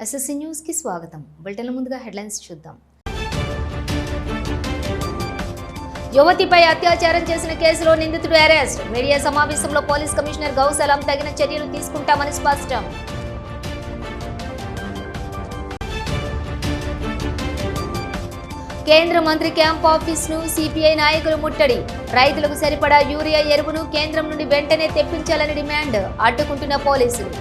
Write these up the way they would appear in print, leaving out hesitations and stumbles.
SSC news కి స్వాగతం. బులెటిన్ల ముందుగా హెడ్లైన్స్ చూద్దాం. యువతిపై అత్యాచారం చేసిన కేసులో నిందితుడు అరెస్ట్. మీడియా సమావేశంలో పోలీస్ కమిషనర్ గౌసలాం తగిన చర్యలు తీసుకుంటామని స్పష్టం. కేంద్ర మంత్రి క్యాంప్ ఆఫీస్ ను సిపిఐ నాయకులు ముట్టడి. రైతులకు సరిపడా యూరియా ఎరువును కేంద్రం నుండి వెంటనే తెప్పించాలని డిమాండ్. అడ్డుకుంటున్న పోలీసులు.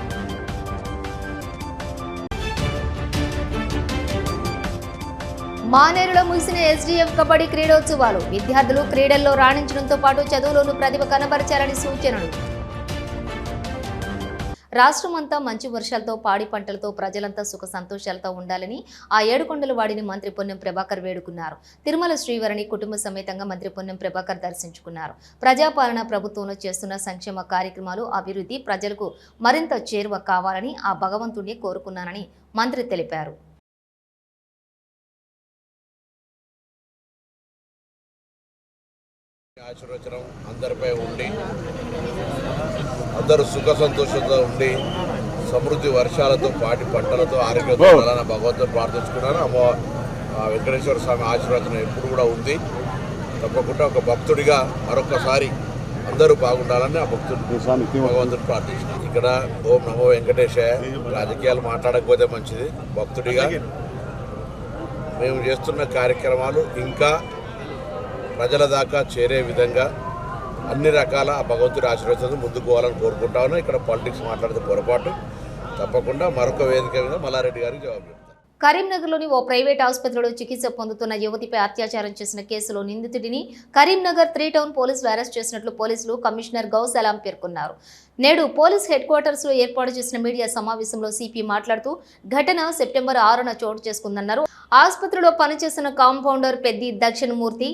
మానేరులో ముగిసిన ఎస్డీఎఫ్ కబడ్డీ క్రీడోత్సవాలు. విద్యార్థులు క్రీడల్లో రాణించడంతో పాటు చదువులోనూ ప్రతిభ కనబరచాలని సూచనలు. రాష్ట్రమంతా మంచి వర్షాలతో పాడి పంటలతో ప్రజలంతా సుఖ సంతోషాలతో ఉండాలని ఆ ఏడుకొండల వాడిని మంత్రి పొన్నం ప్రభాకర్ వేడుకున్నారు. తిరుమల శ్రీవారిని కుటుంబ సమేతంగా మంత్రి పొన్నం ప్రభాకర్ దర్శించుకున్నారు. ప్రజాపాలన ప్రభుత్వంలో చేస్తున్న సంక్షేమ కార్యక్రమాలు అభివృద్ధి ప్రజలకు మరింత చేరువ కావాలని ఆ భగవంతుడిని కోరుకున్నానని మంత్రి తెలిపారు. ఆశీర్వచనం అందరిపై ఉండి అందరూ సుఖ సంతోషంతో ఉండి సమృద్ధి వర్షాలతో పాటి పంటలతో ఆరోగ్యంతో ఉండాలని భగవంతుని ప్రార్థించుకున్నాను. వెంకటేశ్వర స్వామి ఆశీర్వచనం ఎప్పుడు కూడా ఉంది. తప్పకుండా ఒక భక్తుడిగా మరొకసారి అందరూ బాగుండాలని ఆ భగవంతుని ప్రార్థించుకున్నాను. ఇక్కడ ఓం నమో వెంకటేశాయ. రాజకీయాలు మాట్లాడకపోతే మంచిది. భక్తుడిగా మేము చేస్తున్న కార్యక్రమాలు ఇంకా ప్రజల దాకా చేరే విధంగా అన్ని రకాల భగవంతుడి ఆశీర్వాదాలు ముందుకు పోవాలని కోరుకుంటాను. ఇక్కడ పాలిటిక్స్ మాట్లాడితే పొరపాటు. తప్పకుండా మరొక వేదిక మీద మల్లారెడ్డి గారికి జవాబు చెప్తాను. కరీంనగర్లోని ఓ ప్రైవేట్ ఆసుపత్రిలో చికిత్స పొందుతున్న యువతిపై అత్యాచారం చేసిన కేసులో నిందితుడిని కరీంనగర్ 3 టౌన్ పోలీసులు అరెస్ట్ చేసినట్లు పోలీసులు కమిషనర్ గౌసలాం పేర్కొన్నారు. నేడు పోలీస్ హెడ్ క్వార్టర్స్ లో ఏర్పాటు చేసిన మీడియా సమావేశంలో సిపి మాట్లాడుతూ ఘటన సెప్టెంబర్ 6న చోటు చేసుకుందన్నారు. ఆసుపత్రిలో పనిచేసిన కాంపౌండర్ పెద్ది దక్షిణమూర్తి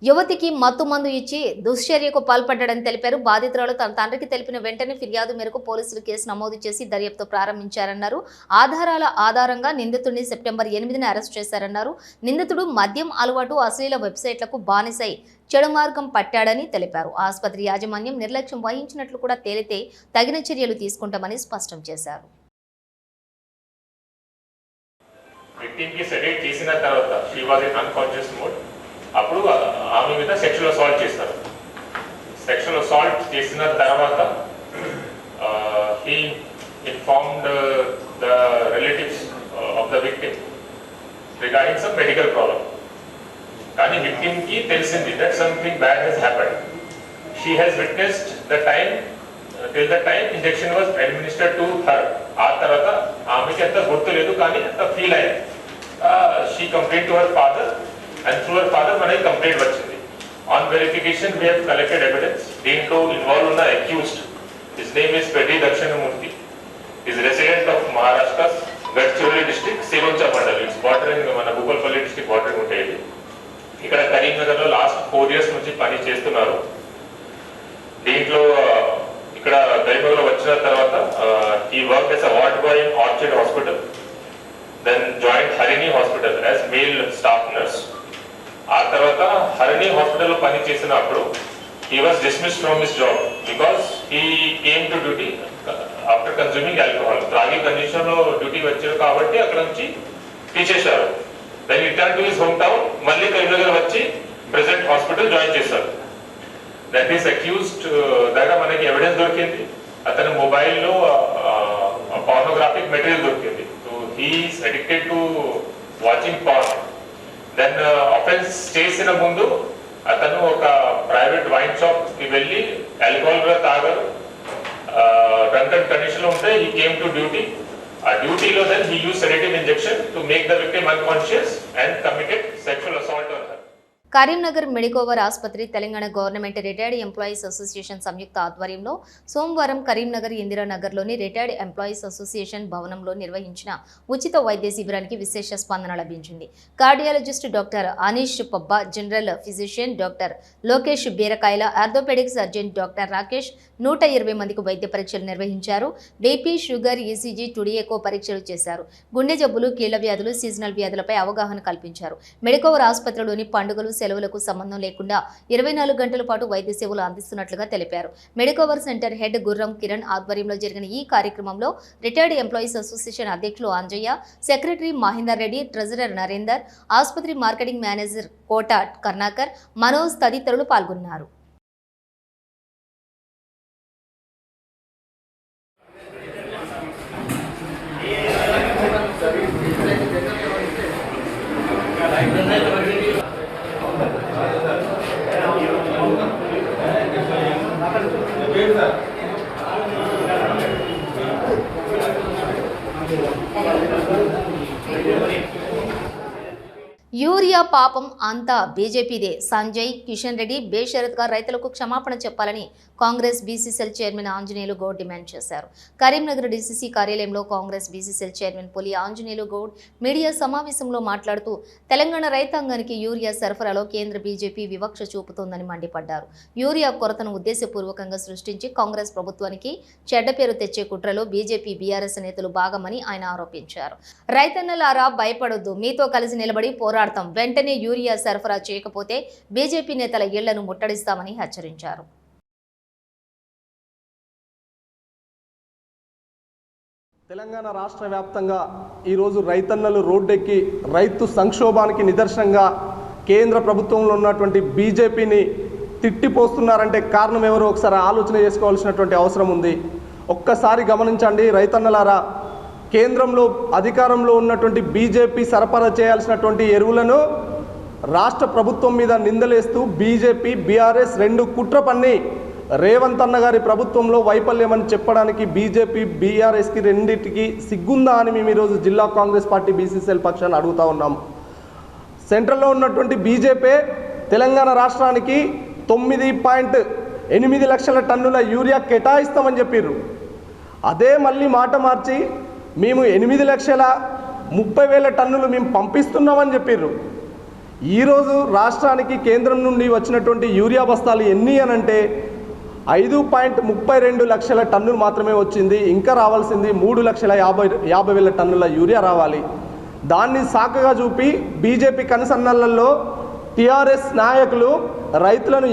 యువతికి మత్తు మందు ఇచ్చి దుశ్చర్యకు పాల్పడ్డాడని తెలిపారు. బాధితురాలు తన తండ్రికి తెలిపిన వెంటనే ఫిర్యాదు మేరకు పోలీసులు కేసు నమోదు చేసి దర్యాప్తు ప్రారంభించారన్నారు. ఆధారాల ఆధారంగా నిందితుడిని సెప్టెంబర్ 8న అరెస్ట్ చేశారన్నారు. నిందితుడు మద్యం అలవాటు, అశ్లీల వెబ్సైట్లకు బానిసై చెడు మార్గం పట్టాడని తెలిపారు. ఆసుపత్రి యాజమాన్యం నిర్లక్ష్యం వహించినట్లు కూడా తేలితే తగిన చర్యలు తీసుకుంటామని స్పష్టం చేశారు. అప్పుడు ఆమె మీద సెక్షువల్ అసాల్ట్ చేస్తారు. సెక్షువల్ అసాల్ట్ చేసిన తర్వాత he informed the relatives of the victim regarding some medical problem. కానీ విక్టిమ్కి తెలిసింది that something bad has happened. She has witnessed the time till the time injection was administered to her. ఆ తర్వాత ఆమెకి అంత గుర్తులేదు కానీ అంత ఫీల్ అయింది. She complaint to her father and through her father మనకి కంప్లైంట్ వచ్చింది. On verification we have collected evidence. దీంట్లో ఇన్వాల్వ్ ఉన్న accused, his name is Peddi Dakshinamurthy, is resident of Maharashtra, Gadchiroli district, Sironcha mandal. It's bordering మన భూపాలపల్లి డిస్ట్రిక్ట్ బార్డరింగ్ ఉంటాయి. ఇక్కడ కరీంనగర్లో last 4 years నుంచి పని చేస్తున్నారు. దీంట్లో ఇక్కడ కరీంనగర్లో వచ్చిన తర్వాత he worked as a ward boy in Orchard Hospital, then joined Harini Hospital as male staff nurse. ఆ తర్వాత హరిణి హాస్పిటల్లో పని చేసినప్పుడు he was dismissed from his job because he came to duty after consuming alcohol. త్రాగి condition లో duty వచ్చారు కాబట్టి అక్కడ నుంచి తీసేశారు. then he returned to his hometown, మళ్ళీ కరీంనగర్ వచ్చి ప్రెసెంట్ హాస్పిటల్ జాయిన్ చేశారు. that is accused దగ్గర మనకి ఎవిడెన్స్ దొరికింది. అతని మొబైల్లో pornographic మెటీరియల్ దొరికింది. so he is addicted to watching porn. Then offence చేసిన ముందు అతను ఒక ప్రైవేట్ వైన్ షాప్ కి వెళ్ళి ఆల్కహాల్ కూడా తాగారు. డ్రంకన్ కండిషన్ లో ఉంటే హీ కేమ్ టు డ్యూటీ. ఆ డ్యూటీలో then he use sedative injection to make the victim unconscious and committed sexual assault on her. Karimnagar Medicover ఆసుపత్రి Telangana government retired employees association సంయుక్త ఆధ్వర్యంలో సోమవారం కరీంనగర్ ఇందిరానగర్లోని రిటైర్డ్ ఎంప్లాయీస్ అసోసియేషన్ భవనంలో నిర్వహించిన ఉచిత వైద్య శిబిరానికి విశేష స్పందన లభించింది. Cardiologist doctor Anish Pabba, general physician doctor Lokesh Beerakayala, orthopaedic surgeon doctor Rakesh 120 మందికి వైద్య పరీక్షలు నిర్వహించారు. బీపీ, షుగర్, ఈసీజీ, టుడిఎకో పరీక్షలు చేశారు. గుండె జబ్బులు, కీళ్ల వ్యాధులు, సీజనల్ వ్యాధులపై అవగాహన కల్పించారు. మెడికోవర్ ఆసుపత్రిలోని పండుగలు, సెలవులకు సంబంధం లేకుండా 24 గంటల పాటు వైద్య సేవలు అందిస్తున్నట్లుగా తెలిపారు. మెడికవర్ సెంటర్ హెడ్ గుర్రం కిరణ్ ఆధ్వర్యంలో జరిగిన ఈ కార్యక్రమంలో రిటైర్డ్ ఎంప్లాయీస్ అసోసియేషన్ అధ్యక్షులు అంజయ్య, సెక్రటరీ మహేందర్ రెడ్డి, ట్రెజరర్ నరేందర్, ఆసుపత్రి మార్కెటింగ్ మేనేజర్ కోట కర్ణాకర్, మనోజ్ తదితరులు పాల్గొన్నారు. యూరియా పాపం అంతా బీజేపీదే. సంజయ్ కిషన్ రెడ్డి బేషరత్గా రైతులకు క్షమాపణ చెప్పాలని Congress BCCL chairman Anjaneyulu Goud demand చేశారు. కరీంనగర్ డీసీసీ కార్యాలయంలో కాంగ్రెస్ బీసీసీఎల్ చైర్మన్ పులి ఆంజనేయులు గౌడ్ మీడియా సమావేశంలో మాట్లాడుతూ తెలంగాణ రైతాంగానికి యూరియా సరఫరాలో కేంద్ర బీజేపీ వివక్ష చూపుతోందని మండిపడ్డారు. యూరియా కొరతను ఉద్దేశపూర్వకంగా సృష్టించి కాంగ్రెస్ ప్రభుత్వానికి చెడ్డ పేరు తెచ్చే కుట్రలో బీజేపీ బీఆర్ఎస్ నేతలు భాగమని ఆయన ఆరోపించారు. రైతన్నలారా భయపడొద్దు, మీతో కలిసి నిలబడి పోరాడతాం, వెంటనే యూరియా సరఫరా చేయకపోతే బీజేపీ నేతల ఇళ్లను ముట్టడిస్తామని హెచ్చరించారు. తెలంగాణ రాష్ట్ర వ్యాప్తంగా ఈరోజు రైతన్నలు రోడ్డెక్కి రైతు సంక్షోభానికి నిదర్శనంగా కేంద్ర ప్రభుత్వంలో ఉన్నటువంటి బీజేపీని తిట్టిపోస్తున్నారంటే కారణం ఎవరో ఒకసారి ఆలోచన చేసుకోవాల్సినటువంటి అవసరం ఉంది. ఒక్కసారి గమనించండి రైతన్నలారా, కేంద్రంలో అధికారంలో ఉన్నటువంటి బీజేపీ సరఫరా చేయాల్సినటువంటి ఎరువులను రాష్ట్ర ప్రభుత్వం మీద నిందలేస్తూ బీజేపీ బీఆర్ఎస్ రెండు కుట్ర పన్ని రేవంత్ అన్న గారి ప్రభుత్వంలో వైఫల్యమని చెప్పడానికి బీజేపీ బీఆర్ఎస్కి రెండింటికి సిగ్గుందా అని మేము ఈరోజు జిల్లా కాంగ్రెస్ పార్టీ బీసీసీఎల్ పక్షాన్ని అడుగుతూ ఉన్నాం. సెంట్రల్లో ఉన్నటువంటి బీజేపీ తెలంగాణ రాష్ట్రానికి 9.8 లక్షల టన్నుల యూరియా కేటాయిస్తామని చెప్పారు. అదే మళ్ళీ మాట మార్చి మేము 8,30,000 టన్నులు మేము పంపిస్తున్నామని చెప్పారు. ఈరోజు రాష్ట్రానికి కేంద్రం నుండి వచ్చినటువంటి యూరియా బస్తాలు ఎన్ని అనంటే 5.32 లక్షల టన్నులు మాత్రమే వచ్చింది. ఇంకా రావాల్సింది 3,50,000 టన్నుల యూరియా రావాలి. దాన్ని సాకుగా చూపి బీజేపీ కనుసన్నలలో టీఆర్ఎస్ నాయకులు రైతులను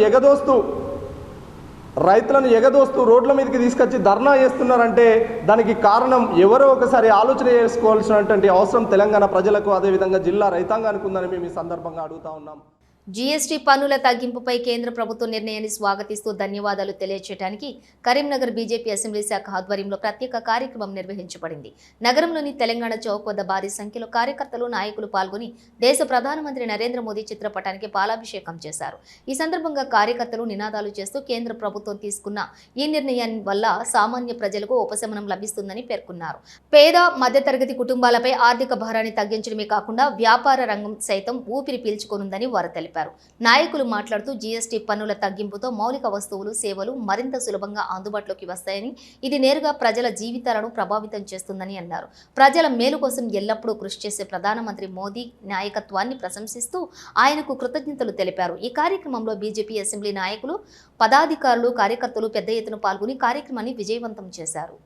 ఎగదోస్తూ రోడ్ల మీదకి తీసుకొచ్చి ధర్నా చేస్తున్నారంటే దానికి కారణం ఎవరో ఒకసారి ఆలోచన చేసుకోవాల్సినటువంటి అవసరం తెలంగాణ ప్రజలకు అదేవిధంగా జిల్లా రైతాంగానికి ఉందని మేము ఈ సందర్భంగా అడుగుతా ఉన్నాం. జీఎస్టీ పన్నుల తగ్గింపుపై కేంద్ర ప్రభుత్వ నిర్ణయాన్ని స్వాగతిస్తూ ధన్యవాదాలు తెలియజేయడానికి కరీంనగర్ బీజేపీ అసెంబ్లీ శాఖ ఆధ్వర్యంలో ప్రత్యేక కార్యక్రమం నిర్వహించబడింది. నగరంలోని తెలంగాణ చౌక్ వద్ద భారీ సంఖ్యలో కార్యకర్తలు, నాయకులు పాల్గొని దేశ ప్రధానమంత్రి నరేంద్ర మోదీ చిత్రపటానికి పాలాభిషేకం చేశారు. ఈ సందర్భంగా కార్యకర్తలు నినాదాలు చేస్తూ కేంద్ర ప్రభుత్వం తీసుకున్న ఈ నిర్ణయాన్ని వల్ల సామాన్య ప్రజలకు ఉపశమనం లభిస్తుందని పేర్కొన్నారు. పేద మధ్యతరగతి కుటుంబాలపై ఆర్థిక భారాన్ని తగ్గించడమే కాకుండా వ్యాపార రంగం సైతం ఊపిరి పీల్చుకోనుందని వారు తెలిపారు. నాయకులు మాట్లాడుతూ జీఎస్టీ పన్నుల తగ్గింపుతో మౌలిక వస్తువులు, సేవలు మరింత సులభంగా అందుబాటులోకి వస్తాయని, ఇది నేరుగా ప్రజల జీవితాలను ప్రభావితం చేస్తుందని అన్నారు. ప్రజల మేలు కోసం ఎల్లప్పుడూ కృషి చేసే ప్రధానమంత్రి మోదీ నాయకత్వాన్ని ప్రశంసిస్తూ ఆయనకు కృతజ్ఞతలు తెలిపారు. ఈ కార్యక్రమంలో బీజేపీ అసెంబ్లీ నాయకులు, పదాధికారులు, కార్యకర్తలు పెద్ద ఎత్తున పాల్గొని కార్యక్రమాన్ని విజయవంతం చేశారు.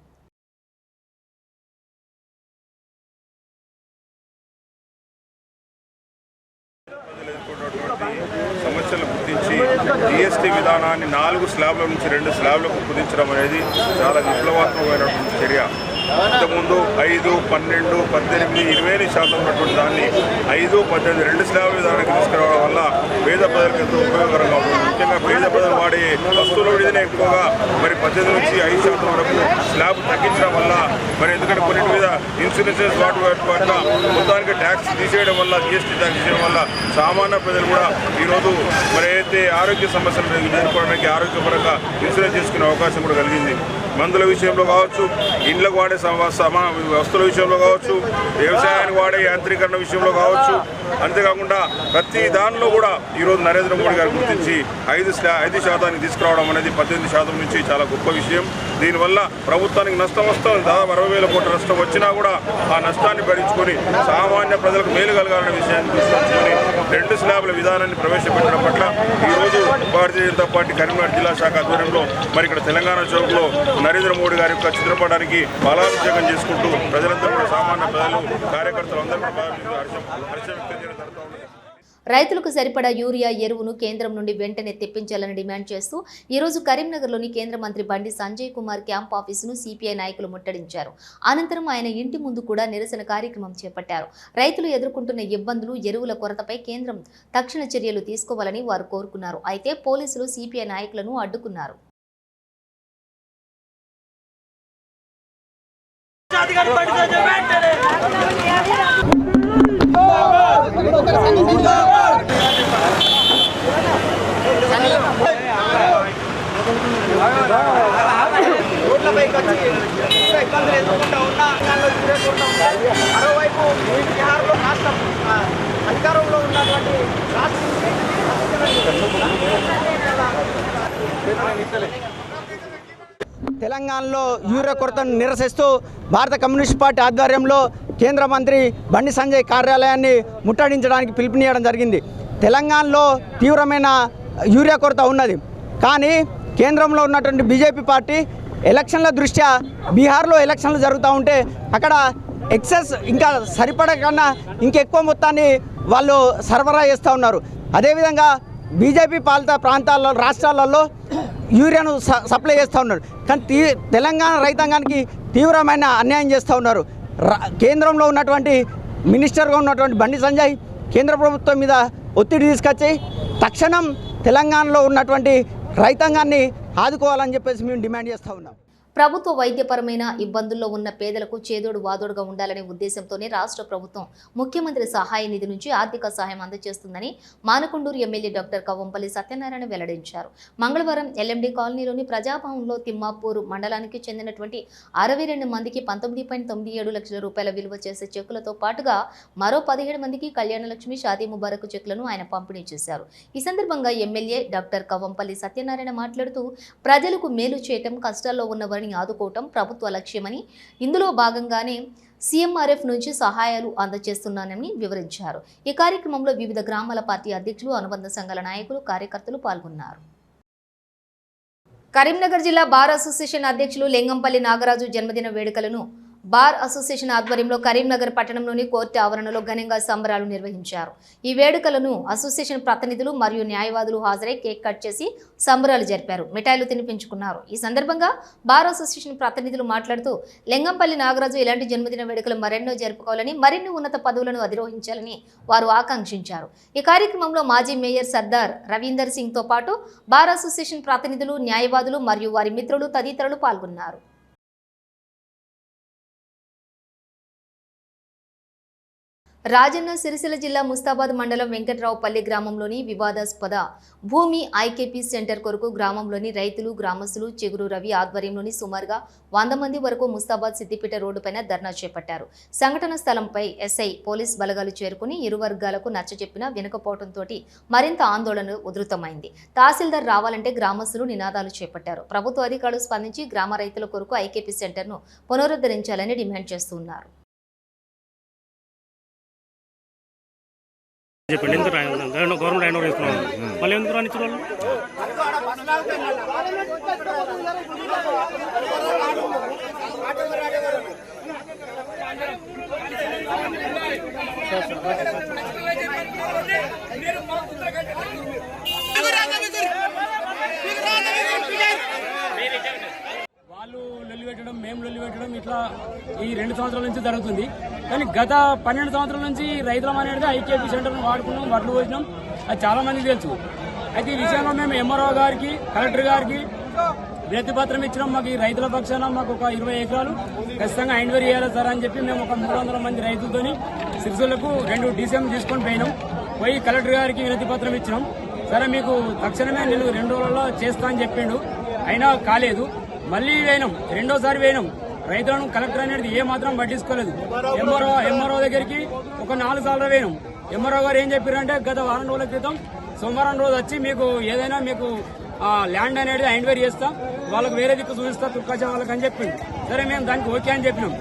సమస్యలు గుర్తించి జీఎస్టీ విధానాన్ని 4 స్లాబ్ల నుంచి 2 స్లాబ్లకు కుదించడం అనేది చాలా విప్లవాత్మకమైనటువంటి చర్య. ఇంతకుముందు 5, 12, 18, 20% ఉన్నటువంటి దాన్ని 5, 18 2 స్లాబ్ల విధానానికి తీసుకురావడం వల్ల పేద ప్రజలకు ఎంతో ఉపయోగకరంగా ఉంటుంది. ముఖ్యంగా పేద ప్రజలు వాడే వస్తువుల విధిని ఎక్కువగా మరి 18 నుంచి 5% వరకు స్లాబ్ తగ్గించడం వల్ల మరి ఎందుకంటే కొన్నిటి మీద ఇన్సూరెన్సెస్ వాటి పట్ల మొత్తానికి ట్యాక్స్ తీసేయడం వల్ల, జీఎస్టీ ట్యాక్స్ తీసేయడం వల్ల సామాన్య ప్రజలు కూడా ఈరోజు మరి అయితే ఆరోగ్య సమస్యలు ఎదుర్కోవడానికి ఆరోగ్యపరంగా ఇన్సూరెన్స్ చేసుకునే అవకాశం కూడా కలిగింది. మందుల విషయంలో కావచ్చు, ఇండ్లకు వాడే వస్తువుల విషయంలో కావచ్చు, వ్యవసాయానికి వాడే యాంత్రీకరణ విషయంలో కావచ్చు, అంతేకాకుండా ప్రతి దానిలో కూడా ఈరోజు నరేంద్ర మోడీ గారు గుర్తించి 5% తీసుకురావడం అనేది 18% నుంచి చాలా గొప్ప విషయం. దీనివల్ల ప్రభుత్వానికి నష్టం వస్తుంది. దాదాపు 60,000 కోట్ల నష్టం వచ్చినా కూడా ఆ నష్టాన్ని భరించుకొని సామాన్య ప్రజలకు మేలు కలగాలనే విషయాన్ని దృష్టించుకొని 2 స్లాబ్ల విధానాన్ని ప్రవేశపెట్టడం పట్ల ఈరోజు భారతీయ జనతా పార్టీ కరీంనగర్ జిల్లా శాఖ ఆధ్వర్యంలో మరి ఇక్కడ తెలంగాణ చౌక్లో నరేంద్ర మోడీ గారి యొక్క చిత్రపటానికి పాలాభిషేకం చేసుకుంటూ ప్రజలందరూ కూడా సామాన్య ప్రజలు, కార్యకర్తలు అందరూ కూడా హర్షం వ్యక్తం చేయడం జరుగుతూ ఉంది. రైతులకు సరిపడా యూరియా ఎరువును కేంద్రం నుండి వెంటనే తెప్పించాలని డిమాండ్ చేస్తూ ఈ రోజు కరీంనగర్లోని కేంద్ర మంత్రి బండి సంజయ్ కుమార్ క్యాంప్ ఆఫీసును సిపిఐ నాయకులు ముట్టడించారు. అనంతరం ఆయన ఇంటి ముందు కూడా నిరసన కార్యక్రమం చేపట్టారు. రైతులు ఎదుర్కొంటున్న ఇబ్బందులు, ఎరువుల కొరతపై కేంద్రం తక్షణ చర్యలు తీసుకోవాలని వారు కోరుకున్నారు. అయితే పోలీసులు సిపిఐ నాయకులను అడ్డుకున్నారు. రోడ్లపైకి వచ్చి ఇబ్బందులు ఎదుర్కొంటూ ఉన్నా మరోవైపు బీహార్లో రాష్ట్రం అధికారంలో ఉన్నటువంటి తెలంగాణలో యూరియా కొరతను నిరసిస్తూ భారత కమ్యూనిస్ట్ పార్టీ ఆధ్వర్యంలో కేంద్ర మంత్రి బండి సంజయ్ కార్యాలయాన్ని ముట్టడించడానికి పిలుపునియడం జరిగింది. తెలంగాణలో తీవ్రమైన యూరియా కొరత ఉన్నది. కానీ కేంద్రంలో ఉన్నటువంటి బీజేపీ పార్టీ ఎలక్షన్ల దృష్ట్యా బీహార్లో ఎలక్షన్లు జరుగుతూ ఉంటే అక్కడ ఎక్సెస్ ఇంకా సరిపడా కన్నా ఇంకెక్కువ మొత్తాన్ని వాళ్ళు సరఫరా చేస్తూ ఉన్నారు. అదేవిధంగా బీజేపీ పాలిత ప్రాంతాల్లో రాష్ట్రాలలో యూరియాను సప్లై చేస్తూ ఉన్నారు. కానీ తెలంగాణ రైతాంగానికి తీవ్రమైన అన్యాయం చేస్తూ ఉన్నారు. కేంద్రంలో ఉన్నటువంటి మినిస్టర్గా ఉన్నటువంటి బండి సంజయ్ కేంద్ర ప్రభుత్వం మీద ఒత్తిడి తీసుకొచ్చి తక్షణం తెలంగాణలో ఉన్నటువంటి రైతాంగాన్ని ఆదుకోవాలని చెప్పేసి మేము డిమాండ్ చేస్తూ ఉన్నాం. ప్రభుత్వ వైద్యపరమైన ఇబ్బందుల్లో ఉన్న పేదలకు చేదోడు వాదోడుగా ఉండాలనే ఉద్దేశంతోనే రాష్ట్ర ప్రభుత్వం ముఖ్యమంత్రి సహాయ నిధి నుంచి ఆర్థిక సహాయం అందజేస్తుందని మానకొండూరు ఎమ్మెల్యే డాక్టర్ కవ్వంపల్లి సత్యనారాయణ వెల్లడించారు. మంగళవారం ఎల్ఎండి కాలనీలోని ప్రజాభవన్లో తిమ్మాపూర్ మండలానికి చెందినటువంటి 62 మందికి 19.97 లక్షల రూపాయల విలువ చేసే చెక్కులతో పాటుగా మరో 17 మందికి కళ్యాణలక్ష్మి, షాదీ ముబారక్ చెక్కులను ఆయన పంపిణీ చేశారు. ఈ సందర్భంగా ఎమ్మెల్యే డాక్టర్ కవ్వంపల్లి సత్యనారాయణ మాట్లాడుతూ ప్రజలకు మేలు చేయటం, కష్టాల్లో ఉన్న ఆదుకోవటం ప్రభుత్వ లక్ష్యమని, ఇందులో భాగంగానే సీఎంఆర్ఎఫ్ నుంచి సహాయాలు అందజేస్తున్నానని వివరించారు. ఈ కార్యక్రమంలో వివిధ గ్రామాల పార్టీ అధ్యక్షులు, అనుబంధ సంఘాల నాయకులు, కార్యకర్తలు పాల్గొన్నారు. కరీంనగర్ జిల్లా బార్ అసోసియేషన్ అధ్యక్షులు లింగంపల్లి నాగరాజు జన్మదిన వేడుకలను బార్ అసోసియేషన్ ఆధ్వర్యంలో కరీంనగర్ పట్టణంలోని కోర్టు ఆవరణలో ఘనంగా సంబరాలు నిర్వహించారు. ఈ వేడుకలను అసోసియేషన్ ప్రతినిధులు మరియు న్యాయవాదులు హాజరై కేక్ కట్ చేసి సంబరాలు జరిపారు. మిఠాయిలు తినిపించుకున్నారు. ఈ సందర్భంగా బార్ అసోసియేషన్ ప్రతినిధులు మాట్లాడుతూ లింగంపల్లి నాగరాజు ఇలాంటి జన్మదిన వేడుకలు మరెన్నో జరుపుకోవాలని, మరిన్ని ఉన్నత పదవులను అధిరోహించాలని వారు ఆకాంక్షించారు. ఈ కార్యక్రమంలో మాజీ మేయర్ సర్దార్ రవీందర్ సింగ్ తో పాటు బార్ అసోసియేషన్ ప్రతినిధులు, న్యాయవాదులు మరియు వారి మిత్రులు తదితరులు పాల్గొన్నారు. రాజన్న సిరిసిల్ల జిల్లా ముస్తాబాద్ మండలం వెంకట్రావుపల్లి గ్రామంలోని వివాదాస్పద భూమి ఐకేపీ సెంటర్ కొరకు గ్రామంలోని రైతులు, గ్రామస్తులు చిగురు రవి ఆధ్వర్యంలోని సుమారుగా 100 మంది వరకు ముస్తాబాద్ సిద్దిపేట రోడ్డుపైన ధర్నా చేపట్టారు. సంఘటన స్థలంపై ఎస్ఐ పోలీస్ బలగాలు చేరుకుని ఇరు వర్గాలకు నచ్చజెప్పినా వినకపోవడంతో మరింత ఆందోళన ఉధృతమైంది. తహసీల్దార్ రావాలంటే గ్రామస్తులు నినాదాలు చేపట్టారు. ప్రభుత్వ అధికారులు స్పందించి గ్రామ రైతుల కొరకు ఐకేపీ సెంటర్ను పునరుద్ధరించాలని డిమాండ్ చేస్తున్నారు. చెప్పండి, ఎందుకు గవర్నమెంట్ హ్యాండ్ ఓవర్ చేస్తున్నాం, మళ్ళీ ఎందుకు రానిచ్చిన వాళ్ళు లొల్లి పెట్టడం, మేము లొల్లి పెట్టడం, ఇట్లా ఈ 2 సంవత్సరాల నుంచి జరుగుతుంది. కానీ గత 12 సంవత్సరాల నుంచి రైతులం అనేది ఐకేపీ సెంటర్ను వాడుకున్నాం, వడ్లు పోసినాం, అది చాలా మందికి తెలుసు. అయితే ఈ విషయంలో మేము ఎంఆర్ఓ గారికి, కలెక్టర్ గారికి వినతి పత్రం ఇచ్చినాం. మాకు ఈ రైతుల పక్షాన మాకు ఒక 20 ఎకరాలు ఖచ్చితంగా ఎంక్వైరీ చేయాలి సార్ అని చెప్పి మేము ఒక 300 మంది రైతులతోని సిరిసిల్లకు 2 DCM తీసుకొని పోయి కలెక్టర్ గారికి వినతి పత్రం ఇచ్చినాం. సరే మీకు తక్షణమే నేను 2 రోజుల్లో చేస్తా అని చెప్పిండు. అయినా కాలేదు. మళ్ళీ వేయడం, రెండోసారి వేయడం. రైతులను కలెక్టర్ అనేది ఏ మాత్రం పట్టించుకోలేదు. ఎంఆర్ఓ దగ్గరికి ఒక 4 సార్లు వేయడం. ఎంఆర్ఓ గారు ఏం చెప్పారంటే గత వారం రోజుల క్రితం సోమవారం రోజు వచ్చి మీకు ఏదైనా మీకు ల్యాండ్ అనేది ఎంక్వైరీ చేస్తాం, వాళ్ళకి వేరే దిక్కు చూపిస్తా తుర్కాచే వాళ్ళకి అని చెప్పింది. సరే మేము దానికి ఓకే అని చెప్పినాం.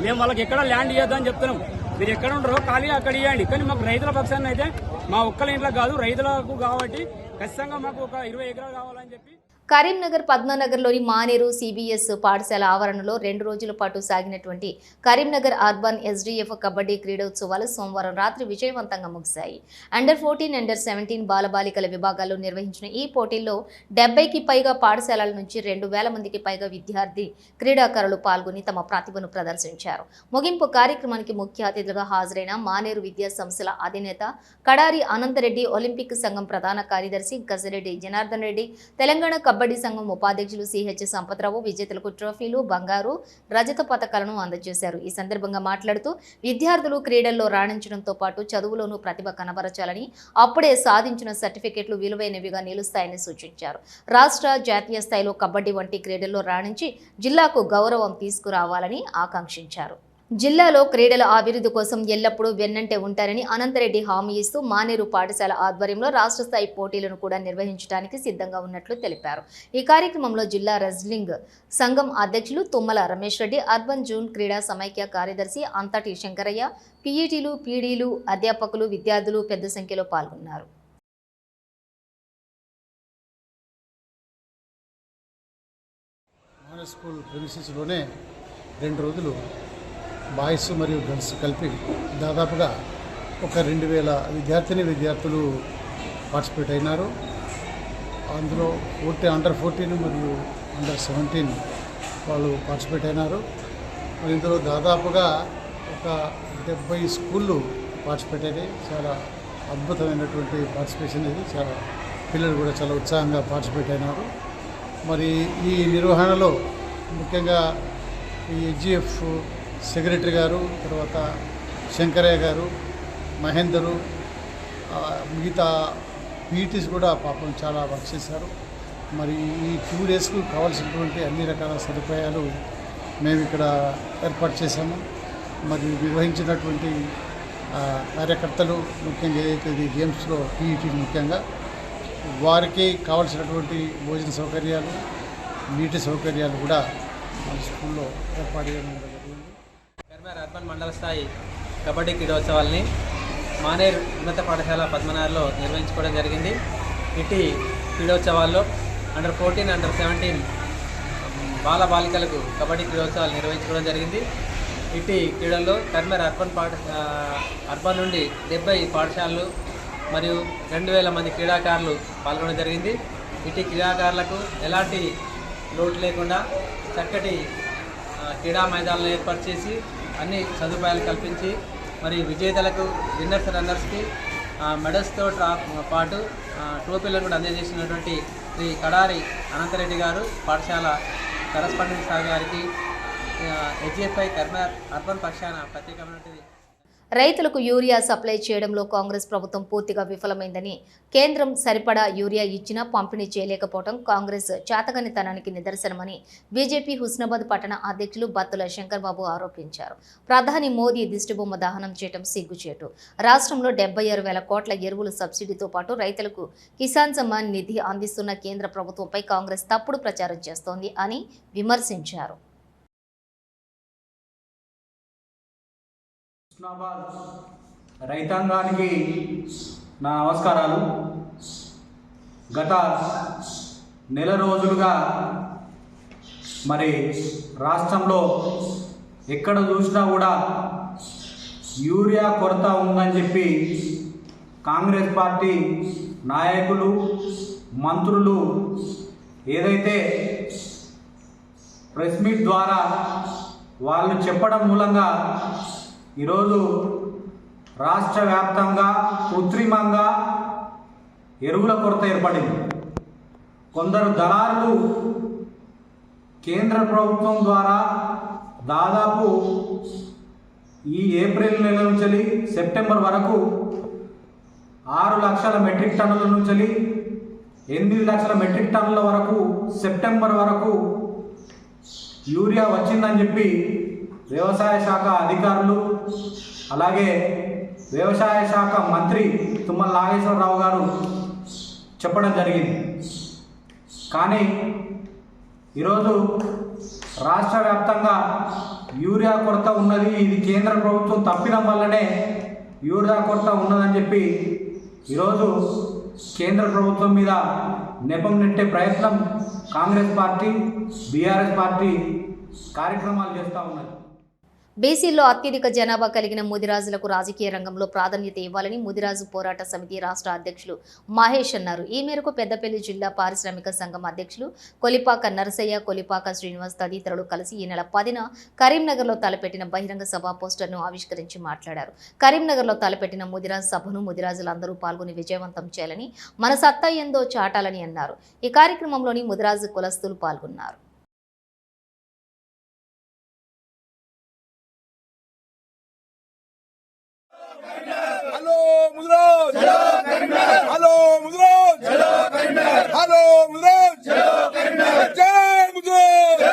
మేము వాళ్ళకి ఎక్కడ ల్యాండ్ ఇవ్వద్దని చెప్తున్నాం. మీరు ఎక్కడ ఉండరో ఖాళీ అక్కడ ఇవ్వండి. కానీ మాకు రైతుల పక్షాన్ని అయితే మా ఒక్కల ఇంట్లో కాదు రైతులకు కాబట్టి ఖచ్చితంగా మాకు ఒక 20 ఎకరాలు కావాలని చెప్పి కరీంనగర్ పద్మనగర్లోని మానేరు సిబిఎస్ పాఠశాల ఆవరణలో 2 రోజుల పాటు సాగినటువంటి కరీంనగర్ అర్బన్ ఎస్డిఎఫ్ కబడ్డీ క్రీడోత్సవాలు సోమవారం రాత్రి విజయవంతంగా ముగిశాయి. అండర్ 14, అండర్ 17 బాలబాలికల విభాగాల్లో నిర్వహించిన ఈ పోటీల్లో 70కి పైగా పాఠశాలల నుంచి 2,000 మందికి పైగా విద్యార్థి క్రీడాకారులు పాల్గొని తమ ప్రతిభను ప్రదర్శించారు. ముగింపు కార్యక్రమానికి ముఖ్య అతిథులుగా హాజరైన మానేరు విద్యా సంస్థల అధినేత కడారి అనంతరెడ్డి, ఒలింపిక్ సంఘం ప్రధాన కార్యదర్శి గజరెడ్డి జనార్దన్ రెడ్డి, తెలంగాణ కబడ్డీ సంఘం ఉపాధ్యక్షులు సిహెచ్ సంపత్రావు విజేతలకు ట్రోఫీలు, బంగారు, రజత పతకాలను అందజేశారు. ఈ సందర్భంగా మాట్లాడుతూ విద్యార్థులు క్రీడల్లో రాణించడంతో పాటు చదువులోనూ ప్రతిభ కనబరచాలని, అప్పుడే సాధించిన సర్టిఫికెట్లు విలువైనవిగా నిలుస్తాయని సూచించారు. రాష్ట్ర, జాతీయ స్థాయిలో కబడ్డీ వంటి క్రీడల్లో రాణించి జిల్లాకు గౌరవం తీసుకురావాలని ఆకాంక్షించారు. జిల్లాలో క్రీడల అభివృద్ధి కోసం ఎల్లప్పుడూ వెన్నంటే ఉంటారని అనంతరెడ్డి హామీ ఇస్తూ మానేరు పాఠశాల ఆధ్వర్యంలో రాష్ట్ర స్థాయి పోటీలను కూడా నిర్వహించడానికి సిద్ధంగా ఉన్నట్లు తెలిపారు. ఈ కార్యక్రమంలో జిల్లా రెజ్లింగ్ సంఘం అధ్యక్షులు తుమ్మల రమేష్ రెడ్డి, అర్బన్ జూన్ క్రీడా సమైక్య కార్యదర్శి అంతటి శంకరయ్య, పీఈటీలు, పీడీలు, అధ్యాపకులు, విద్యార్థులు పెద్ద సంఖ్యలో పాల్గొన్నారు. స్కూల్ ప్రిమిసెస్లోనే 2 రోజులు బాయ్స్ మరియు గర్ల్స్ కలిపి దాదాపుగా ఒక 2,000 విద్యార్థులు పార్టిసిపేట్ అయినారు. అందులో అండర్ 14 మరియు అండర్ 17 వాళ్ళు పార్టిసిపేట్ అయినారు. మరి ఇందులో దాదాపుగా ఒక 70 స్కూళ్ళు పార్టిసిపేట్ అయినాయి. చాలా అద్భుతమైనటువంటి పార్టిసిపేషన్ ఇది. చాలా పిల్లలు కూడా చాలా ఉత్సాహంగా పార్టిసిపేట్ అయినారు. మరి ఈ నిర్వహణలో ముఖ్యంగా ఈ హెచ్జిఎఫ్ సెక్రటరీ గారు, తర్వాత శంకరయ్య గారు, మహేందరు, మిగతా పీఈటీస్ కూడా పాపం చాలా వర్క్ చేశారు. మరి ఈ 2 డేస్కు కావాల్సినటువంటి అన్ని రకాల సదుపాయాలు మేము ఇక్కడ ఏర్పాటు చేశాము. మరి నిర్వహించినటువంటి కార్యకర్తలు ముఖ్యంగా ఏదైతే ఈ గేమ్స్లో పీఈటీ ముఖ్యంగా వారికి కావాల్సినటువంటి భోజన సౌకర్యాలు, నీటి సౌకర్యాలు కూడా మన స్కూల్లో ఏర్పాటు చేయడం జరిగింది. కరీంనగర్ అర్బన్ మండల స్థాయి కబడ్డీ క్రీడోత్సవాల్ని మానేరు ఉన్నత పాఠశాల పద్మనార్లో నిర్వహించుకోవడం జరిగింది. ఇటు క్రీడోత్సవాల్లో అండర్ 14, అండర్ 17 బాలబాలికలకు కబడ్డీ క్రీడోత్సవాలు నిర్వహించుకోవడం జరిగింది. ఇటు క్రీడల్లో కరీంనగర్ అర్బన్ నుండి 70 పాఠశాలలు మరియు 2,000 మంది క్రీడాకారులు పాల్గొనడం జరిగింది. ఇటు క్రీడాకారులకు ఎలాంటి లోటు లేకుండా చక్కటి క్రీడా మైదానాలను ఏర్పాటు చేసి అన్ని సదుపాయాలు కల్పించి మరి విజేతలకు, విన్నర్స్, రన్నర్స్కి మెడల్స్తో పాటు ట్రోఫీలను కూడా అందజేసినటువంటి శ్రీ కడారి అనంతరెడ్డి గారు, పాఠశాల కరస్పాండెంట్ సార్ గారికి హెచ్ఎఫ్ఐ కరీంనగర్ అర్బన్ పక్షాన ప్రత్యేకమైనటువంటి రైతులకు యూరియా సప్లై చేయడంలో కాంగ్రెస్ ప్రభుత్వం పూర్తిగా విఫలమైందని, కేంద్రం సరిపడా యూరియా ఇచ్చినా పంపిణీ చేయలేకపోవడం కాంగ్రెస్ చేతగానితనానికి నిదర్శనమని బీజేపీ హుస్నాబాద్ పట్టణ అధ్యక్షులు బత్తుల శంకర్ బాబు ఆరోపించారు. ప్రధాని మోదీ దిష్టిబొమ్మ దహనం చేయడం సిగ్గుచేటు. రాష్ట్రంలో 76,000 కోట్ల ఎరువుల సబ్సిడీతో పాటు రైతులకు కిసాన్ సమ్మాన్ నిధి అందిస్తున్న కేంద్ర ప్రభుత్వంపై కాంగ్రెస్ తప్పుడు ప్రచారం చేస్తోంది అని విమర్శించారు. హుస్నాబాద్ రైతాంగానికి నా నమస్కారాలు. గత నెల రోజులుగా మరి రాష్ట్రంలో ఎక్కడ చూసినా కూడా యూరియా కొరత ఉందని చెప్పి కాంగ్రెస్ పార్టీ నాయకులు, మంత్రులు ఏదైతే ప్రెస్ మీట్ ద్వారా వాళ్ళు చెప్పడం మూలంగా ఈరోజు రాష్ట్ర వ్యాప్తంగా కృత్రిమంగా ఎరువుల కొరత ఏర్పడింది. కొందరు దళారులు కేంద్ర ప్రభుత్వం ద్వారా దాదాపు ఈ ఏప్రిల్ నెల నుంచి సెప్టెంబర్ వరకు 6 లక్షల మెట్రిక్ టన్నుల నుంచి 8 లక్షల మెట్రిక్ టన్నుల వరకు సెప్టెంబర్ వరకు యూరియా వచ్చిందని చెప్పి వ్యవసాయ శాఖ అధికారులు, అలాగే వ్యవసాయ శాఖ మంత్రి తుమ్మల నాగేశ్వరరావు గారు చెప్పడం జరిగింది. కానీ ఈరోజు రాష్ట్ర వ్యాప్తంగా యూరియా కొరత ఉన్నది, ఇది కేంద్ర ప్రభుత్వం తప్పిడం వల్లనే యూరియా కొరత ఉన్నదని చెప్పి ఈరోజు కేంద్ర ప్రభుత్వం మీద నెపం నెట్టే ప్రయత్నం కాంగ్రెస్ పార్టీ బీఆర్ఎస్ పార్టీ కార్యక్రమాలు చేస్తూ ఉన్నది. బీసీల్లో అత్యధిక జనాభా కలిగిన ముదిరాజులకు రాజకీయ రంగంలో ప్రాధాన్యత ఇవ్వాలని ముదిరాజు పోరాట సమితి రాష్ట్ర అధ్యక్షులు మహేష్ అన్నారు. ఈ మేరకు పెద్దపల్లి జిల్లా పారిశ్రామిక సంఘం అధ్యక్షులు కొలిపాక నరసయ్య, కొలిపాక శ్రీనివాస్ తదితరులు కలిసి ఈ నెల 10న కరీంనగర్లో తలపెట్టిన బహిరంగ సభ పోస్టర్ను ఆవిష్కరించి మాట్లాడారు. కరీంనగర్లో తలపెట్టిన ముదిరాజు సభను ముదిరాజులందరూ పాల్గొని విజయవంతం చేయాలని, మన సత్తా ఏందో చాటాలని అన్నారు. ఈ కార్యక్రమంలోని ముదిరాజు కులస్తులు పాల్గొన్నారు. Hello Mudiraj, hello Mudiraj, hello Mudiraj, జై ముదిరాజ్,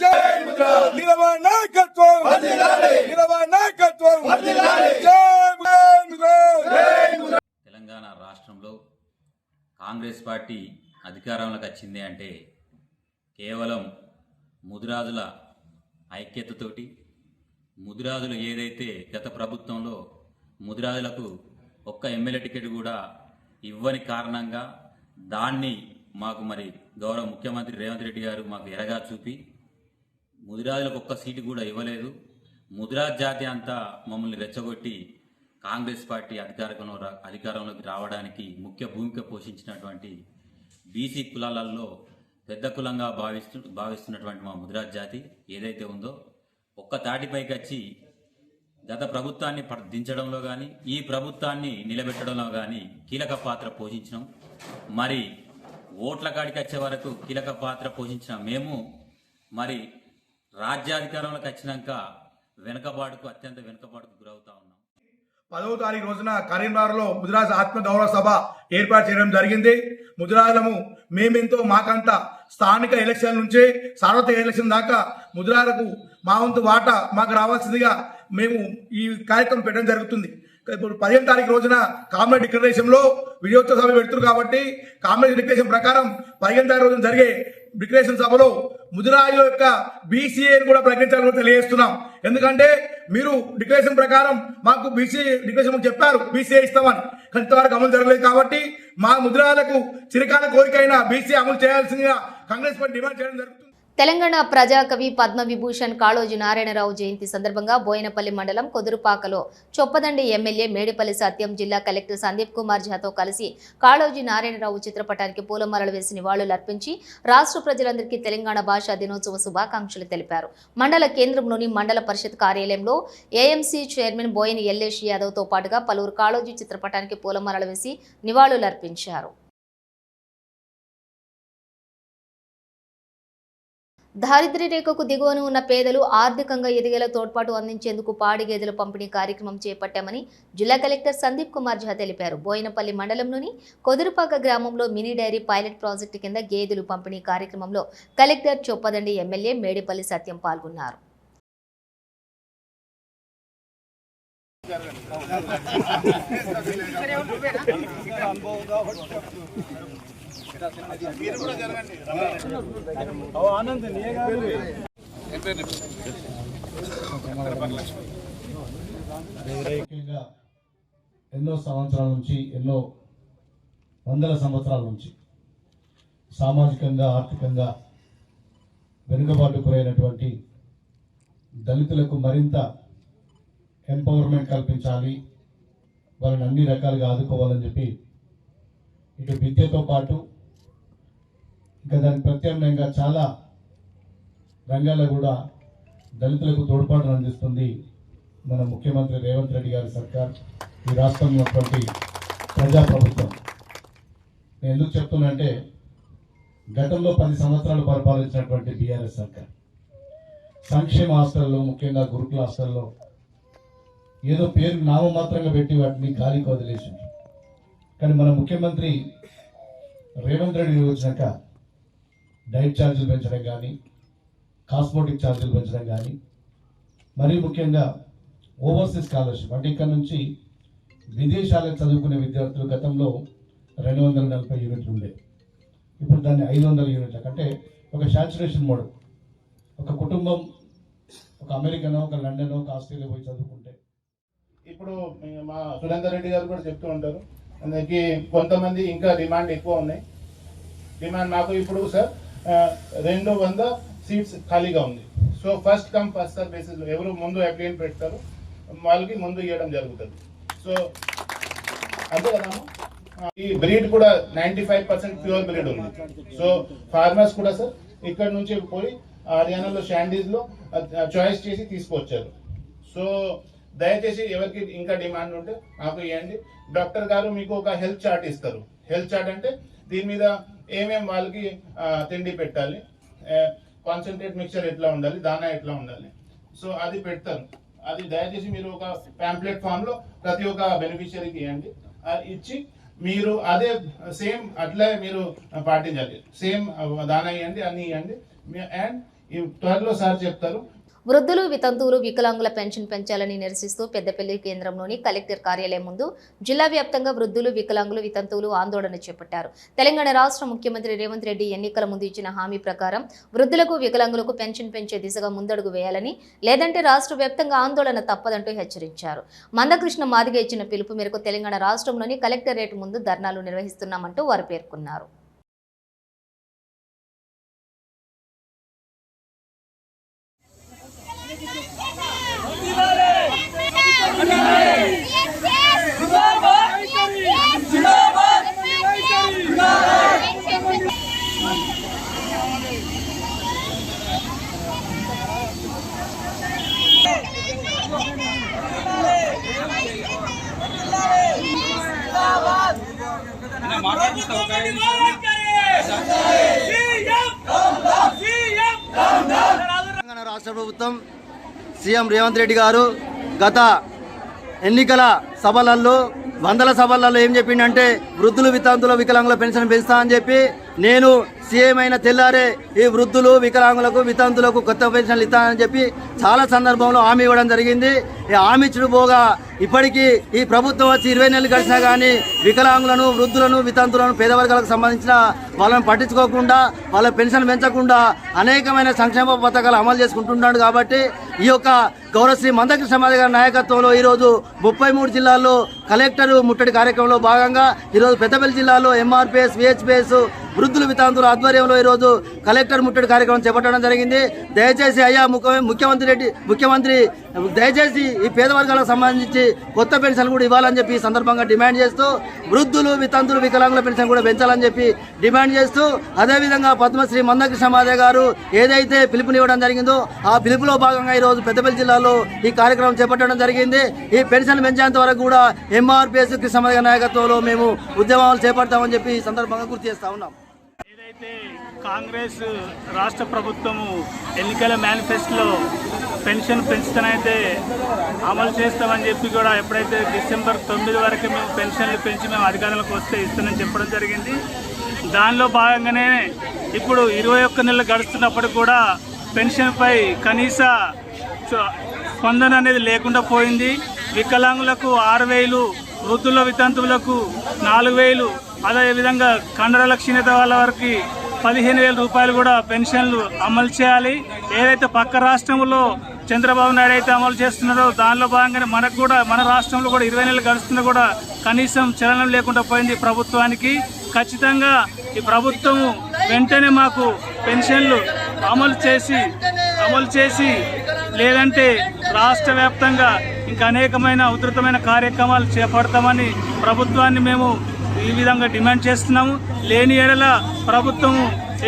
జై ముదిరాజ్, నిలవ నాయకత్వం, నిలవ నాయకత్వం, జై ముదిరాజ్. తెలంగాణ రాష్ట్రంలో కాంగ్రెస్ పార్టీ అధికారంలోకి వచ్చింది అంటే కేవలం ముదిరాజుల ఐక్యతతోటి, ముదిరాజులు ఏదైతే గత ప్రభుత్వంలో ముదిరాజులకు ఒక్క ఎమ్మెల్యే టికెట్ కూడా ఇవ్వని కారణంగా దాన్ని మాకు మరి గౌరవ ముఖ్యమంత్రి రేవంత్ రెడ్డి గారు మాకు ఎరగా చూపి ముదిరాజులకు ఒక్క సీటు కూడా ఇవ్వలేదు. ముదిరాజ్ జాతి అంతా మమ్మల్ని రెచ్చగొట్టి కాంగ్రెస్ పార్టీ అధికారంలోకి రావడానికి ముఖ్య భూమిక పోషించినటువంటి బీసీ కులాలలో పెద్ద కులంగా భావిస్తున్నటువంటి మా ముదిరాజ్ జాతి ఏదైతే ఉందో ఒక్క తాటిపైకి వచ్చి గత ప్రభుత్వాన్ని దించడంలో కానీ ఈ ప్రభుత్వాన్ని నిలబెట్టడంలో కానీ కీలక పాత్ర పోషించినాం. మరి ఓట్ల కాడికి వచ్చే వరకు కీలక పాత్ర పోషించిన మేము మరి రాజ్యాధికారంలోకి వచ్చినాక అత్యంత వెనుకబాటుకు గురవుతా ఉన్నాం. 10వ తారీఖు రోజున కరీంనగర్లో ముదిరాజ్ ఆత్మగౌరవ సభ ఏర్పాటు చేయడం జరిగింది. ముదిరాజులము మేమెంతో మాకంత స్థానిక ఎలక్షన్ నుంచి సార్వత్రిక ఎలక్షన్ దాకా ముదిరాజులకు మా వంతు వాటా మాకు రావాల్సిందిగా మేము ఈ కార్యక్రమం పెట్టడం జరుగుతుంది. ఇప్పుడు 15వ తారీఖు రోజున కామ్రేడ్ డిక్లరేషన్లో విజయోత్సవ సభ పెడుతున్నారు కాబట్టి కామ్రేడ్ డిక్లరేషన్ ప్రకారం 15వ తారీఖు రోజున జరిగే డిక్లరేషన్ సభలో ముదిరాజుల యొక్క బీసీఏని కూడా ప్రకటించాలని తెలియజేస్తున్నాం. ఎందుకంటే మీరు డిక్లరేషన్ ప్రకారం మాకు బీసీ డిక్లరేషన్ చెప్పారు బీసీఏ ఇస్తామని, కానీ ఇంతవరకు అమలు జరగలేదు. కాబట్టి మా ముదిరాజులకు చిరకాల కోరికైన బీసీ అమలు చేయాల్సిందిగా కాంగ్రెస్ పార్టీ డిమాండ్ చేయడం జరుగుతుంది. తెలంగాణ ప్రజాకవి పద్మవిభూషణ్ కాళోజీ నారాయణరావు జయంతి సందర్భంగా బోయినపల్లి మండలం కొదురుపాకలో చొప్పదండి ఎమ్మెల్యే మేడిపల్లి సత్యం, జిల్లా కలెక్టర్ సందీప్ కుమార్ ఝాతో కలిసి కాళోజీ నారాయణరావు చిత్రపటానికి పూలమాలలు వేసి నివాళులర్పించి రాష్ట్ర ప్రజలందరికీ తెలంగాణ భాషా దినోత్సవ శుభాకాంక్షలు తెలిపారు. మండల కేంద్రంలోని మండల పరిషత్ కార్యాలయంలో ఏఎంసీ చైర్మన్ బోయిన ఎల్లేష్ యాదవ్తో పాటుగా పలువురు కాళోజీ చిత్రపటానికి పూలమాలలు వేసి నివాళులర్పించారు. దారిద్ర్య రేఖకు దిగువన ఉన్న పేదలు ఆర్థికంగా ఎదిగేలా తోడ్పాటు అందించేందుకు పాడి గేదెల పంపిణీ కార్యక్రమం చేపట్టామని జిల్లా కలెక్టర్ సందీప్ కుమార్ ఝా తెలిపారు. బోయినపల్లి మండలంలోని కొదురుపాక గ్రామంలో మినీ డైరీ పైలట్ ప్రాజెక్టు కింద గేదెలు పంపిణీ కార్యక్రమంలో కలెక్టర్ చొప్పదండి ఎమ్మెల్యే మేడిపల్లి సత్యం పాల్గొన్నారు. ఎన్నో సంవత్సరాల నుంచి, ఎన్నో వందల సంవత్సరాల నుంచి సామాజికంగా, ఆర్థికంగా వెనుకబాటు గురైనటువంటి దళితులకు మరింత ఎంపవర్మెంట్ కల్పించాలి, వాళ్ళని అన్ని రకాలుగా ఆదుకోవాలని చెప్పి ఇటు విద్యతో పాటు ఇంకా దానికి ప్రత్యామ్నాయంగా చాలా రంగాల్లో కూడా దళితులకు తోడ్పాటును అందిస్తుంది మన ముఖ్యమంత్రి రేవంత్ రెడ్డి గారి సర్కార్, ఈ రాష్ట్రంలో ఉన్నటువంటి ప్రజాప్రభుత్వం. నేను ఎందుకు చెప్తున్నంటే గతంలో 10 సంవత్సరాలు పరిపాలించినటువంటి బీఆర్ఎస్ సర్కార్ సంక్షేమ హాస్టల్లో, ముఖ్యంగా గురుకుల హాస్టల్లో ఏదో పేరు నామమాత్రంగా పెట్టి వాటిని గాలికి వదిలేసింది. కానీ మన ముఖ్యమంత్రి రేవంత్ రెడ్డి వచ్చినాక డైట్ ఛార్జీలు పెంచడం కానీ, కాస్మోటిక్ ఛార్జీలు పెంచడం కానీ, మరీ ముఖ్యంగా ఓవర్సీస్ స్కాలర్షిప్ అంటే ఇక్కడ నుంచి విదేశాలకు చదువుకునే విద్యార్థులు గతంలో 240 యూనిట్లు ఉండే, ఇప్పుడు దాన్ని 500 యూనిట్ల అంటే ఒక శాచురేషన్ మోడల్. ఒక కుటుంబం ఒక అమెరికనో, ఒక లండనో, ఒక ఆస్ట్రేలియా పోయి చదువుకుంటే ఇప్పుడు మా సురేందర్ రెడ్డి గారు కూడా చెప్తూ ఉంటారు, అందుకే కొంతమంది ఇంకా డిమాండ్ ఎక్కువ ఉన్నాయి. డిమాండ్ మాకు ఇప్పుడు సార్ 200 సీట్స్ ఖాళీగా ఉంది. So first come first serve బేసిస్లో ఎవరు ముందు అప్లికేషన్ పెడతారు వాళ్ళకి ముందు ఇవ్వడం జరుగుతుంది. సో అంతే కదమ్మా. ఈ బ్రీడ్ కూడా 95% ప్యూర్ బ్రీడ్ ఉంది. సో ఫార్మర్స్ కూడా సార్ ఇక్కడ నుంచి పోయి హర్యానాలో షాండీస్లో చాయిస్ చేసి తీసుకొచ్చారు. సో దయచేసి ఎవరికి ఇంకా డిమాండ్ ఉంటే మాకు ఇవ్వండి. డాక్టర్ గారు మీకు ఒక హెల్త్ చార్ట్ ఇస్తారు. హెల్త్ చార్ట్ అంటే దీని మీద ఏమేం వాళ్ళకి తిండి పెట్టాలి, కాన్సన్ట్రేట్ మిక్చర్ ఎట్లా ఉండాలి, దానా ఎట్లా ఉండాలి, సో అది పెడతారు. అది దయచేసి మీరు ఒక ప్యాంప్లెట్ ఫామ్లో ప్రతి ఒక్క బెనిఫిషియరీకి ఇవ్వండి. ఇచ్చి మీరు అదే సేమ్ అట్లే మీరు పాటించాలి. సేమ్ దానా ఇవ్వండి, అన్ని ఇవ్వండి. అండ్ త్వరలో సార్ చెప్తారు. వృద్ధులు, వితంతువులు, వికలాంగుల పెన్షన్ పెంచాలని నిరసిస్తూ పెద్దపల్లి కేంద్రంలోని కలెక్టర్ కార్యాలయం ముందు జిల్లా వ్యాప్తంగా వృద్ధులు, వికలాంగులు, వితంతువులు ఆందోళన చేపట్టారు. తెలంగాణ రాష్ట్ర ముఖ్యమంత్రి రేవంత్ రెడ్డి ఎన్నికల ముందు ఇచ్చిన హామీ ప్రకారం వృద్ధులకు, వికలాంగులకు పెన్షన్ పెంచే దిశగా ముందడుగు వేయాలని, లేదంటే రాష్ట్ర వ్యాప్తంగా ఆందోళన తప్పదంటూ హెచ్చరించారు. మందకృష్ణ మాదిగ ఇచ్చిన పిలుపు మేరకు తెలంగాణ రాష్ట్రంలోని కలెక్టరేట్ ముందు ధర్నాలు నిర్వహిస్తున్నామంటూ వారు పేర్కొన్నారు. తెలంగాణ రాష్ట్ర ప్రభుత్వం సీఎం రేవంత్ రెడ్డి గారు గత ఎన్నికల సభలలో, వందల సభలలో ఏం చెప్పిండంటే వృద్ధులు, వితంతుల, వికలాంగుల పెన్షన్ పెంచుతా అని చెప్పి, నేను సీఎం అయిన తెల్లారే ఈ వృద్ధులు, వికలాంగులకు, వితంతులకు కొత్త పెన్షన్లు ఇస్తానని చెప్పి చాలా సందర్భంలో హామీ ఇవ్వడం జరిగింది. ఈ హామీ ఇచ్చుడు పోగా ఇప్పటికీ ఈ ప్రభుత్వం వచ్చి 20 నెలలు గడిచినా కానీ వికలాంగులను, వృద్ధులను, వితంతులను, పేదవర్గాలకు సంబంధించిన వాళ్ళని పట్టించుకోకుండా, వాళ్ళ పెన్షన్ పెంచకుండా అనేకమైన సంక్షేమ పథకాలు అమలు చేసుకుంటున్నాడు. కాబట్టి ఈ యొక్క గౌరవశ్రీ మందకృష్ణ మాదిగ గారి నాయకత్వంలో ఈరోజు 33 జిల్లాల్లో కలెక్టర్ ముట్టడి కార్యక్రమంలో భాగంగా ఈరోజు పెద్దపల్లి జిల్లాలో ఎంఆర్పిఎస్, విహెచ్పిఎస్, వృద్ధులు, వితంతుల ఆధ్వర్యంలో ఈరోజు కలెక్టర్ ముట్టడి కార్యక్రమం చేపట్టడం జరిగింది. దయచేసి అయ్యా ముఖ్యమంత్రి దయచేసి ఈ పేదవర్గాలకు సంబంధించి కొత్త పెన్షన్ కూడా ఇవ్వాలని చెప్పి ఈ సందర్భంగా డిమాండ్ చేస్తూ, వృద్ధులు, వితంతులు, వికలాంగుల పెన్షన్ కూడా పెంచాలని చెప్పి డిమాండ్ చేస్తూ, అదేవిధంగా పద్మశ్రీ మందకృష్ణ మాదిగ గారు ఏదైతే పిలుపునివ్వడం జరిగిందో ఆ పిలుపులో భాగంగా ఈరోజు పెద్దపల్లి జిల్లాలో ఈ కార్యక్రమం చేపట్టడం జరిగింది. ఈ పెన్షన్ పెంచేంత వరకు కూడా ఎంఆర్పిఎస్ కృష్ణ మాదిగ నాయకత్వంలో మేము ఉద్యమాలు చేపడతామని చెప్పి ఈ సందర్భంగా గుర్తు చేస్తా ఉన్నాం. ఏదైతే కాంగ్రెస్ రాష్ట్ర ప్రభుత్వము ఎన్నికల మేనిఫెస్టోలో పెన్షన్ పెంచుతానైతే అమలు చేస్తామని చెప్పి కూడా ఎప్పుడైతే డిసెంబర్ 9 వరకు మేము పెన్షన్లు పెంచి మేము అధికారంలోకి వస్తే ఇస్తానని చెప్పడం జరిగింది. దానిలో భాగంగానే ఇప్పుడు 21 నెలలు గడుస్తున్నప్పుడు కూడా పెన్షన్పై కనీస స్పందన అనేది లేకుండా పోయింది. వికలాంగులకు 6,000, వృద్ధుల, వితంతువులకు 4,000, అదేవిధంగా కండరాల క్షీణత వాళ్ళ వరకు 15,000 రూపాయలు కూడా పెన్షన్లు అమలు చేయాలి. ఏదైతే పక్క రాష్ట్రంలో చంద్రబాబు నాయుడు అయితే అమలు చేస్తున్నారో దానిలో భాగంగానే మనకు కూడా మన రాష్ట్రంలో కూడా 20 నెలలు గడుస్తున్నా కూడా కనీసం చలనం లేకుండా పోయింది ప్రభుత్వానికి. ఖచ్చితంగా ఈ ప్రభుత్వం వెంటనే మాకు పెన్షన్లు అమలు చేసి లేదంటే రాష్ట్ర వ్యాప్తంగా ఇంకా అనేకమైన ఉధృతమైన కార్యక్రమాలు చేపడతామని ప్రభుత్వాన్ని మేము ఈ విధంగా డిమాండ్ చేస్తున్నాము. లేని ఏడల ప్రభుత్వం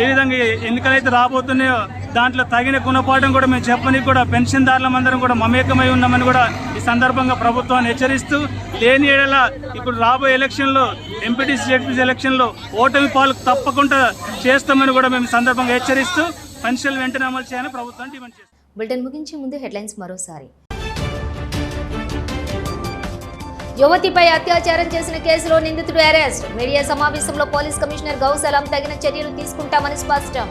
ఏ విధంగా ఎన్నికలైతే రాబోతున్నాయో దాంట్లో తగిన గుణపాఠం కూడా మేము చెప్పని కూడా పెన్షన్దారులమందరం కూడా మమేకమై ఉన్నామని కూడా ఈ సందర్భంగా ప్రభుత్వాన్ని హెచ్చరిస్తూ, లేని ఏడల ఇప్పుడు రాబోయే ఎలక్షన్లో ఎంపీటీసీ, జెడ్పీసీ ఎలక్షన్లో ఓటమి పాలు తప్పకుండా చేస్తామని కూడా మేము సందర్భంగా హెచ్చరిస్తూ పెన్షన్లు వెంటనే అమలు చేయాలని ప్రభుత్వాన్ని డిమాండ్ చేస్తాం. బులెటిన్ ముగించే ముందు హెడ్లైన్స్ మరోసారి. యువతిపై అత్యాచారం చేసిన కేసులో నిందితుడు అరెస్ట్. మీడియా సమావేశంలో పోలీస్ కమిషనర్ గౌసలాం తగిన చర్యలు తీసుకుంటామని స్పష్టం.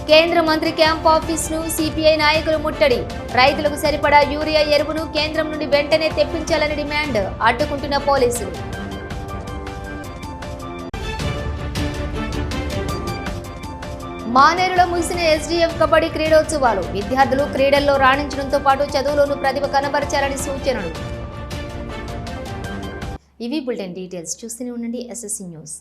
కేంద్ర మంత్రి క్యాంప్ ఆఫీసును సిపిఐ నాయకులు ముట్టడి. రైతులకు సరిపడా యూరియా ఎరువును కేంద్రం నుండి వెంటనే తెప్పించాలని డిమాండ్. అడ్డుకుంటున్న పోలీసులు. మానేరులో ముగిసిన ఎస్డీఎఫ్ కబడ్డీ క్రీడోత్సవాలు. విద్యార్థులు క్రీడల్లో రాణించడంతో పాటు చదువులోనూ ప్రతిభ కనబరచాలని సూచనలు. ఇవి బులెటిన్ డీటెయిల్స్. చూస్తూనే ఉండండి SSC న్యూస్.